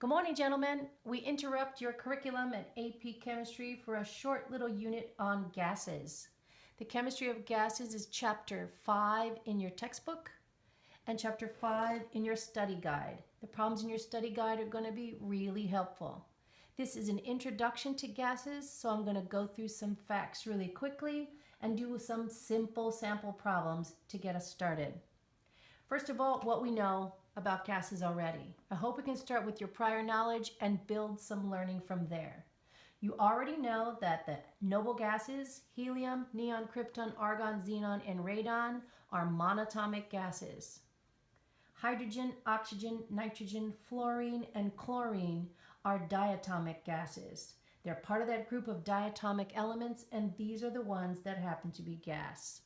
Good morning, gentlemen. We interrupt your curriculum at AP Chemistry for a short little unit on gases. The chemistry of gases is chapter 5 in your textbook and chapter 5 in your study guide. The problems in your study guide are going to be really helpful. This is an introduction to gases, so I'm going to go through some facts really quickly and do some simple sample problems to get us started. First of all, what we know about gases already. I hope we can start with your prior knowledge and build some learning from there. You already know that the noble gases, helium, neon, krypton, argon, xenon, and radon, are monatomic gases. Hydrogen, oxygen, nitrogen, fluorine, and chlorine are diatomic gases. They're part of that group of diatomic elements, and these are the ones that happen to be gas.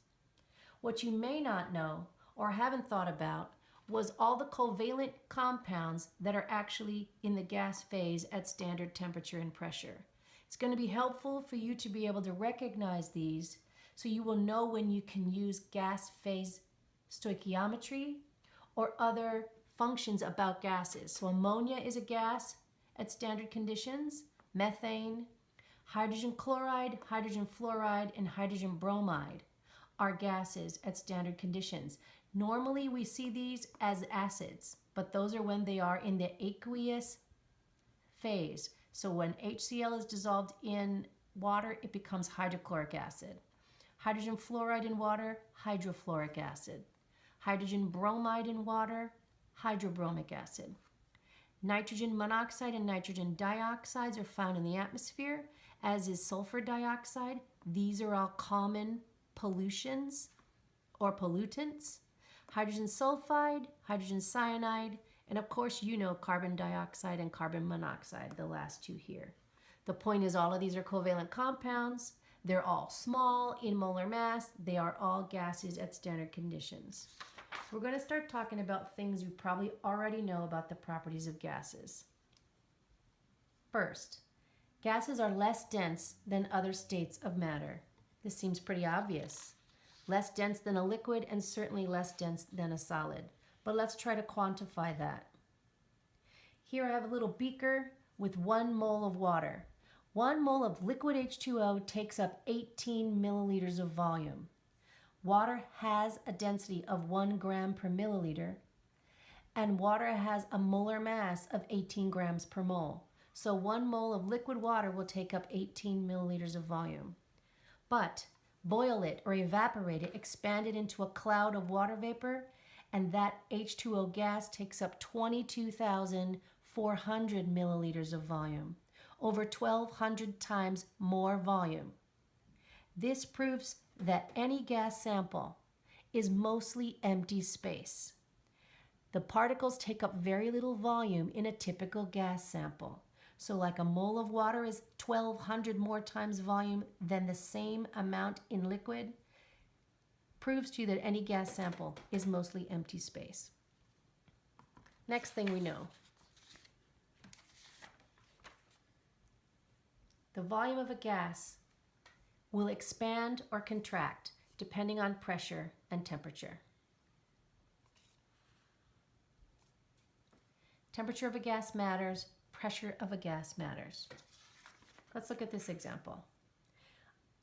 What you may not know or haven't thought about was all the covalent compounds that are actually in the gas phase at standard temperature and pressure. It's going to be helpful for you to be able to recognize these so you will know when you can use gas phase stoichiometry or other functions about gases. So ammonia is a gas at standard conditions, methane, hydrogen chloride, hydrogen fluoride, and hydrogen bromide are gases at standard conditions. Normally we see these as acids, but those are when they are in the aqueous phase. So when HCl is dissolved in water, it becomes hydrochloric acid. Hydrogen fluoride in water, hydrofluoric acid. Hydrogen bromide in water, hydrobromic acid. Nitrogen monoxide and nitrogen dioxides are found in the atmosphere, as is sulfur dioxide. These are all common pollutions or pollutants. Hydrogen sulfide, hydrogen cyanide, and of course you know carbon dioxide and carbon monoxide, the last two here. The point is all of these are covalent compounds. They're all small in molar mass. They are all gases at standard conditions. We're going to start talking about things you probably already know about the properties of gases. First, gases are less dense than other states of matter. This seems pretty obvious. Less dense than a liquid and certainly less dense than a solid. But let's try to quantify that. Here I have a little beaker with 1 mole of water. 1 mole of liquid H2O takes up 18 milliliters of volume. Water has a density of 1 gram per milliliter, and water has a molar mass of 18 grams per mole. So 1 mole of liquid water will take up 18 milliliters of volume. But boil it or evaporate it, expand it into a cloud of water vapor, and that H2O gas takes up 22,400 milliliters of volume, over 1,200 times more volume. This proves that any gas sample is mostly empty space. The particles take up very little volume in a typical gas sample. So like a mole of water is 1,200 more times volume than the same amount in liquid, proves to you that any gas sample is mostly empty space. Next thing we know. The volume of a gas will expand or contract depending on pressure and temperature. Temperature of a gas matters. Pressure of a gas matters. Let's look at this example.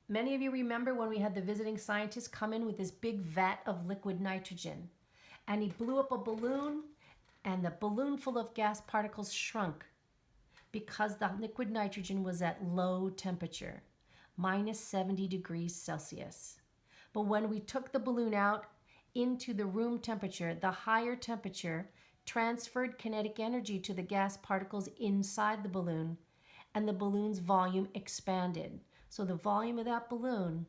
Many of you remember when we had the visiting scientist come in with this big vat of liquid nitrogen, and he blew up a balloon, and the balloon full of gas particles shrunk because the liquid nitrogen was at low temperature, minus 70 degrees Celsius. But when we took the balloon out into the room temperature, the higher temperature transferred kinetic energy to the gas particles inside the balloon, and the balloon's volume expanded. So the volume of that balloon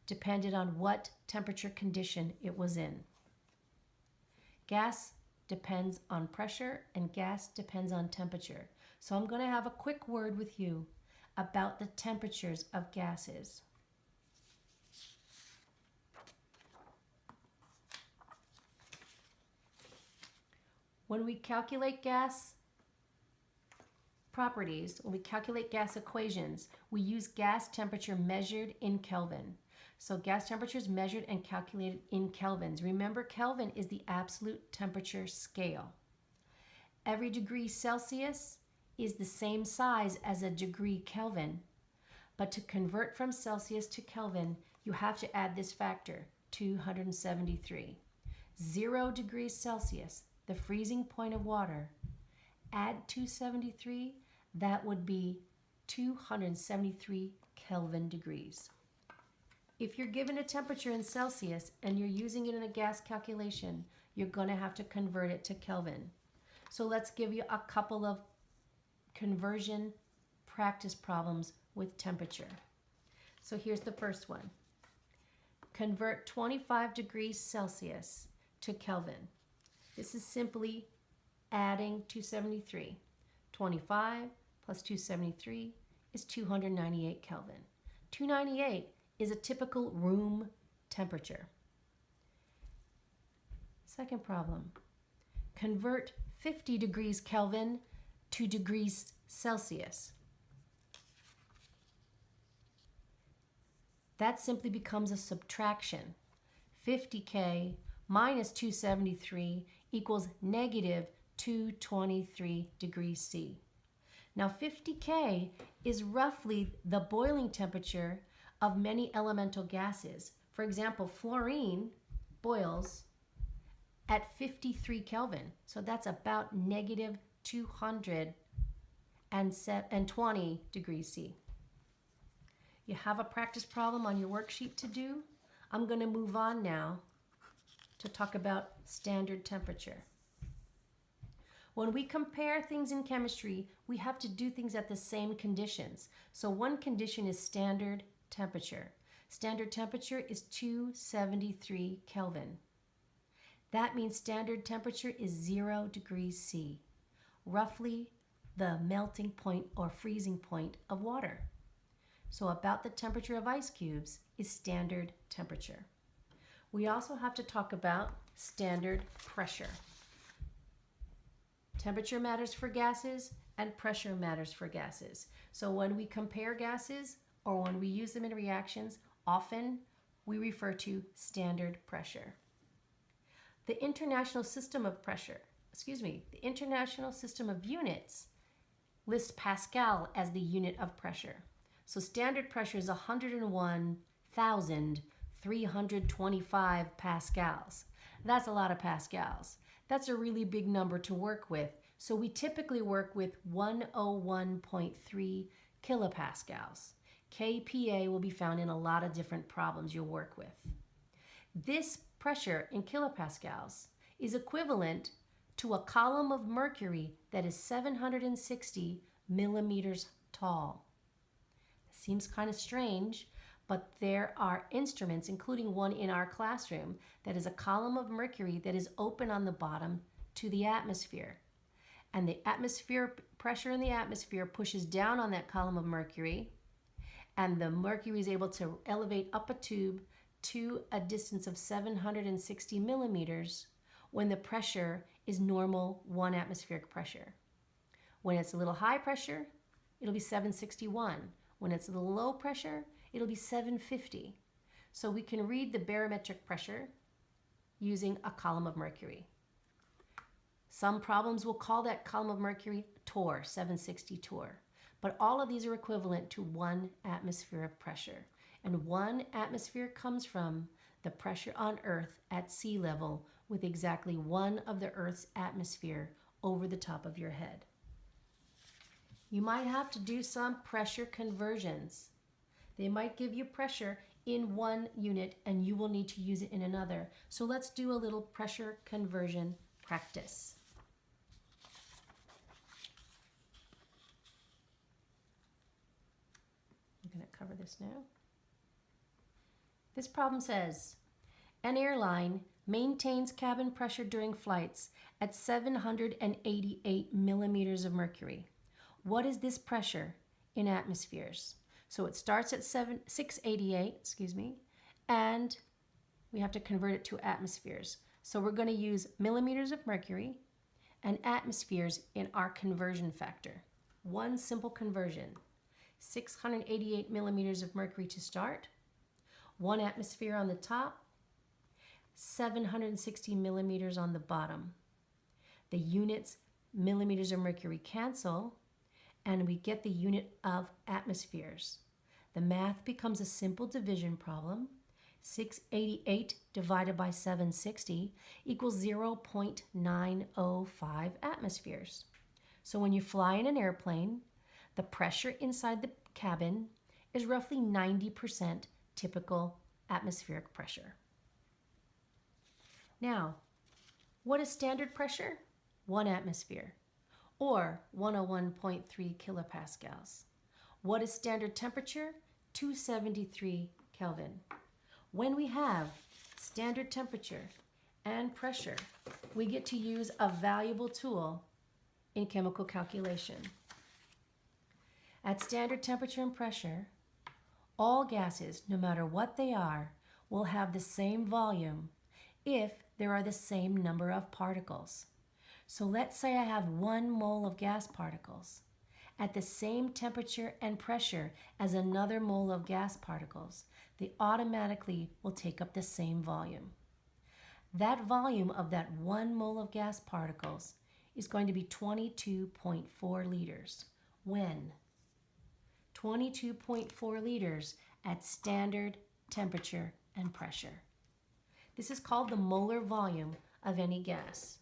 depended on what temperature condition it was in. Gas depends on pressure and gas depends on temperature. So I'm going to have a quick word with you about the temperatures of gases. When we calculate gas properties, when we calculate gas equations, we use gas temperature measured in Kelvin. So gas temperature is measured and calculated in kelvins. Remember, Kelvin is the absolute temperature scale. Every degree Celsius is the same size as a degree Kelvin. But to convert from Celsius to Kelvin, you have to add this factor, 273. 0 degrees Celsius, the freezing point of water, add 273, that would be 273 Kelvin degrees. If you're given a temperature in Celsius and you're using it in a gas calculation, you're going to have to convert it to Kelvin. So let's give you a couple of conversion practice problems with temperature. So here's the first one. Convert 25 degrees Celsius to Kelvin. This is simply adding 273. 25 plus 273 is 298 Kelvin. 298 is a typical room temperature. Second problem. Convert 50 degrees Kelvin to degrees Celsius. That simply becomes a subtraction. 50K minus 273 equals negative 223 degrees C. Now 50K is roughly the boiling temperature of many elemental gases. For example, fluorine boils at 53 Kelvin. So that's about negative 220 degrees C. You have a practice problem on your worksheet to do. I'm going to move on now to talk about standard temperature. When we compare things in chemistry, we have to do things at the same conditions. So one condition is standard temperature. Standard temperature is 273 Kelvin. That means standard temperature is 0 degrees C, roughly the melting point or freezing point of water. So about the temperature of ice cubes is standard temperature. We also have to talk about standard pressure. Temperature matters for gases and pressure matters for gases. So when we compare gases or when we use them in reactions, often we refer to standard pressure. The International System of Units lists Pascal as the unit of pressure. So standard pressure is 101,325 pascals. That's a lot of pascals. That's a really big number to work with. So we typically work with 101.3 kilopascals. kPa will be found in a lot of different problems you'll work with. This pressure in kilopascals is equivalent to a column of mercury that is 760 millimeters tall. Seems kind of strange, but there are instruments, including one in our classroom, that is a column of mercury that is open on the bottom to the atmosphere. And the pressure in the atmosphere pushes down on that column of mercury, and the mercury is able to elevate up a tube to a distance of 760 millimeters when the pressure is normal 1 atmospheric pressure. When it's a little high pressure, it'll be 761. When it's a little low pressure, it'll be 750. So we can read the barometric pressure using a column of mercury. Some problems will call that column of mercury torr, 760 torr. But all of these are equivalent to 1 atmosphere of pressure. And 1 atmosphere comes from the pressure on Earth at sea level with exactly 1 of the Earth's atmosphere over the top of your head. You might have to do some pressure conversions. They might give you pressure in one unit and you will need to use it in another. So let's do a little pressure conversion practice. I'm going to cover this now. This problem says, an airline maintains cabin pressure during flights at 788 millimeters of mercury. What is this pressure in atmospheres? So it starts at 688, and we have to convert it to atmospheres. So we're going to use millimeters of mercury and atmospheres in our conversion factor. One simple conversion. 688 millimeters of mercury to start, 1 atmosphere on the top, 760 millimeters on the bottom. The units millimeters of mercury cancel, and we get the unit of atmospheres. The math becomes a simple division problem. 688 divided by 760 equals 0.905 atmospheres. So when you fly in an airplane, the pressure inside the cabin is roughly 90% typical atmospheric pressure. Now, what is standard pressure? 1 atmosphere, or 101.3 kilopascals. What is standard temperature? 273 Kelvin. When we have standard temperature and pressure, we get to use a valuable tool in chemical calculation. At standard temperature and pressure, all gases, no matter what they are, will have the same volume if there are the same number of particles. So let's say I have 1 mole of gas particles at the same temperature and pressure as another mole of gas particles. They automatically will take up the same volume. That volume of that 1 mole of gas particles is going to be 22.4 liters. When? 22.4 liters at standard temperature and pressure. This is called the molar volume of any gas.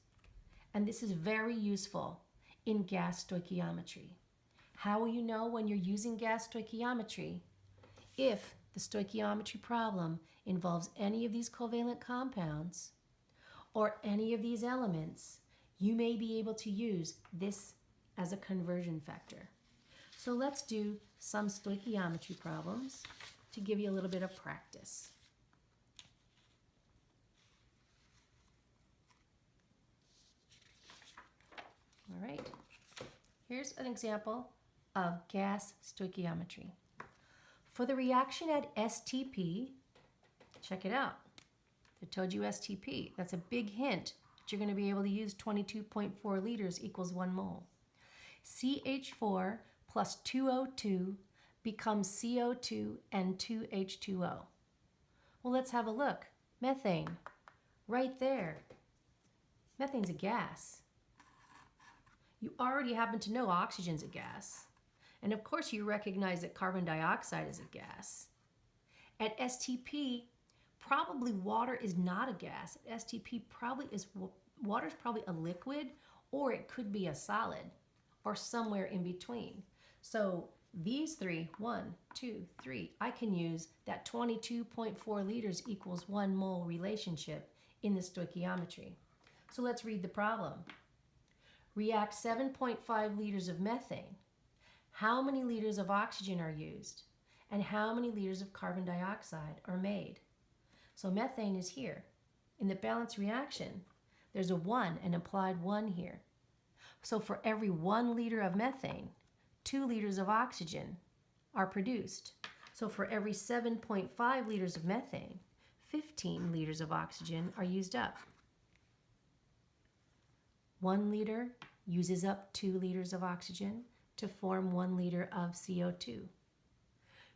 And this is very useful in gas stoichiometry. How will you know when you're using gas stoichiometry? If the stoichiometry problem involves any of these covalent compounds or any of these elements, you may be able to use this as a conversion factor. So let's do some stoichiometry problems to give you a little bit of practice. All right, here's an example of gas stoichiometry. For the reaction at STP, check it out. I told you STP. That's a big hint that you're going to be able to use 22.4 liters equals 1 mole. CH4 plus 2O2 becomes CO2 and 2H2O. Well, let's have a look. Methane, right there. Methane's a gas. You already happen to know oxygen's a gas. And of course you recognize that carbon dioxide is a gas. At STP, probably water is not a gas. At STP, water is probably a liquid, or it could be a solid, or somewhere in between. So these three, 1, 2, 3, I can use that 22.4 liters equals 1 mole relationship in the stoichiometry. So let's read the problem. React 7.5 liters of methane. How many liters of oxygen are used? And how many liters of carbon dioxide are made? So methane is here. In the balance reaction, there's a 1, an implied 1 here. So for every 1 liter of methane, 2 liters of oxygen are produced. So for every 7.5 liters of methane, 15 liters of oxygen are used up. 1 liter uses up 2 liters of oxygen to form 1 liter of CO2.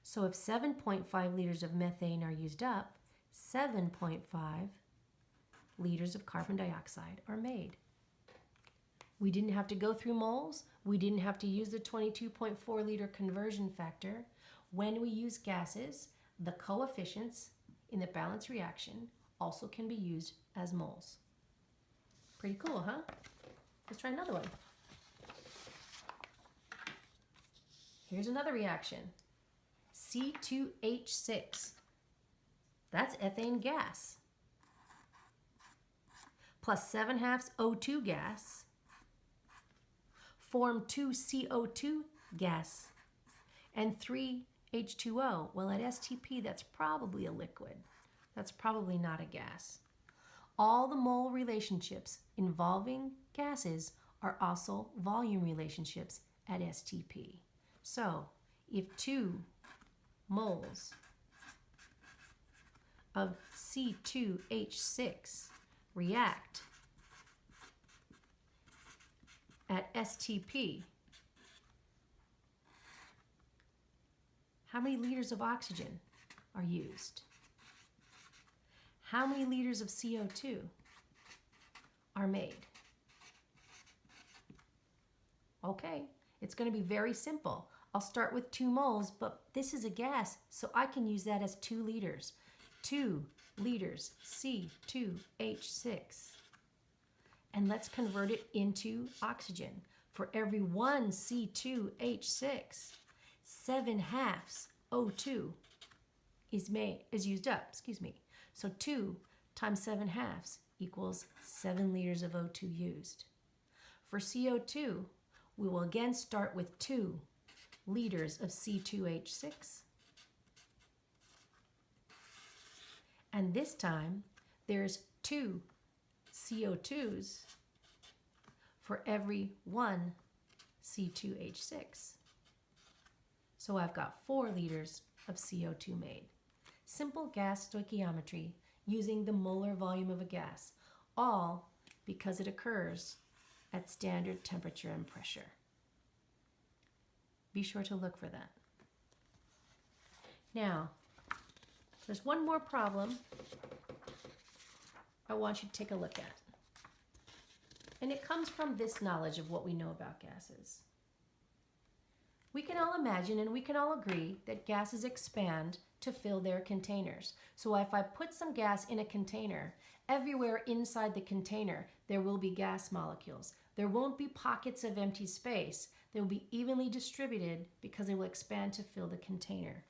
So if 7.5 liters of methane are used up, 7.5 liters of carbon dioxide are made. We didn't have to go through moles. We didn't have to use the 22.4 liter conversion factor. When we use gases, the coefficients in the balance reaction also can be used as moles. Pretty cool, huh? Let's try another one. Here's another reaction. C2H6. That's ethane gas. Plus 7/2 O2 gas. Form 2 CO2 gas. And 3 H2O. Well, at STP, that's probably a liquid. That's probably not a gas. All the mole relationships involving gases are also volume relationships at STP. So, if 2 moles of C2H6 react at STP, how many liters of oxygen are used? How many liters of CO2 are made? Okay, it's going to be very simple. I'll start with 2 moles, but this is a gas, so I can use that as 2 liters. 2 liters C2H6. And let's convert it into oxygen. For every 1 C2H6, 7/2 O2 is used up, So 2 times 7/2 equals 7 liters of O2 used. For CO2, we will again start with 2 liters of C2H6. And this time, there's 2 CO2s for every 1 C2H6. So I've got 4 liters of CO2 made. Simple gas stoichiometry using the molar volume of a gas, all because it occurs at standard temperature and pressure. Be sure to look for that. Now, there's one more problem I want you to take a look at. And it comes from this knowledge of what we know about gases. We can all imagine and we can all agree that gases expand to fill their containers. So if I put some gas in a container, everywhere inside the container there will be gas molecules. There won't be pockets of empty space. They will be evenly distributed because they will expand to fill the container.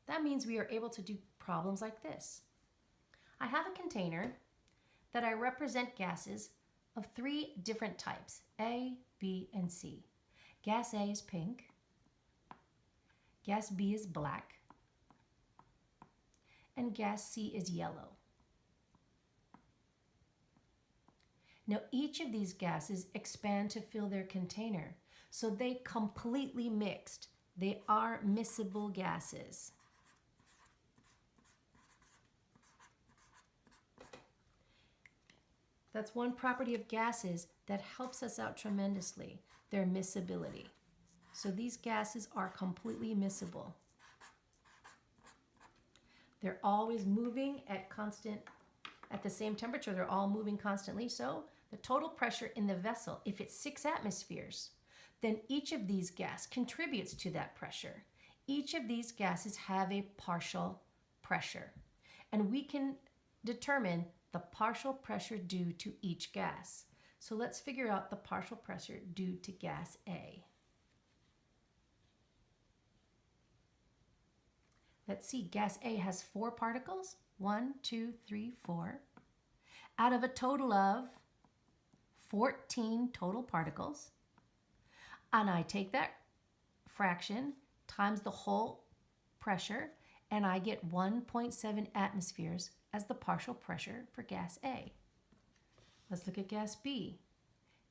That means we are able to do problems like this. I have a container that I represent gases of 3 different types, A, B, and C. Gas A is pink, gas B is black, and gas C is yellow. Now each of these gases expand to fill their container, so they completely mixed. They are miscible gases. That's one property of gases that helps us out tremendously, their miscibility. So these gases are completely miscible. They're always moving at the same temperature. They're all moving constantly. So the total pressure in the vessel, if it's 6 atmospheres, then each of these gases contributes to that pressure. Each of these gases have a partial pressure. And we can determine the partial pressure due to each gas. So let's figure out the partial pressure due to gas A. Let's see, gas A has 4 particles, 1, 2, 3, 4, out of a total of 14 total particles. And I take that fraction times the whole pressure, and I get 1.7 atmospheres as the partial pressure for gas A. Let's look at gas B.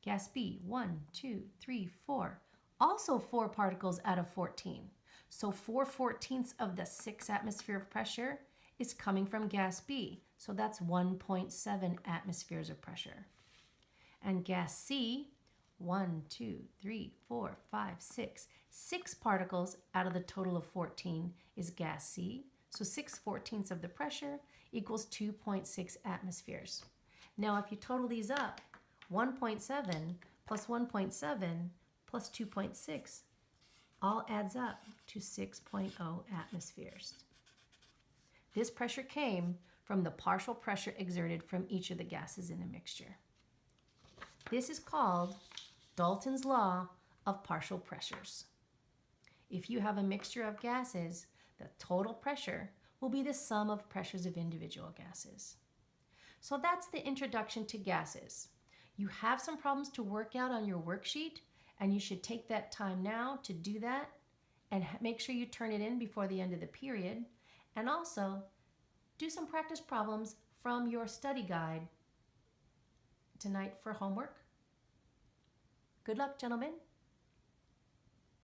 Gas B, 1, 2, 3, 4. Also 4 particles out of 14. So 4/14 of the 6 atmosphere of pressure is coming from gas B. So that's 1.7 atmospheres of pressure. And gas C, 1, 2, 3, 4, 5, 6. 6 particles out of the total of 14 is gas C. So 6/14 of the pressure equals 2.6 atmospheres. Now if you total these up, 1.7 plus 1.7 plus 2.6 all adds up to 6.0 atmospheres. This pressure came from the partial pressure exerted from each of the gases in a mixture. This is called Dalton's law of partial pressures. If you have a mixture of gases, the total pressure will be the sum of pressures of individual gases. So that's the introduction to gases. You have some problems to work out on your worksheet, and you should take that time now to do that and make sure you turn it in before the end of the period. And also do some practice problems from your study guide tonight for homework. Good luck, gentlemen.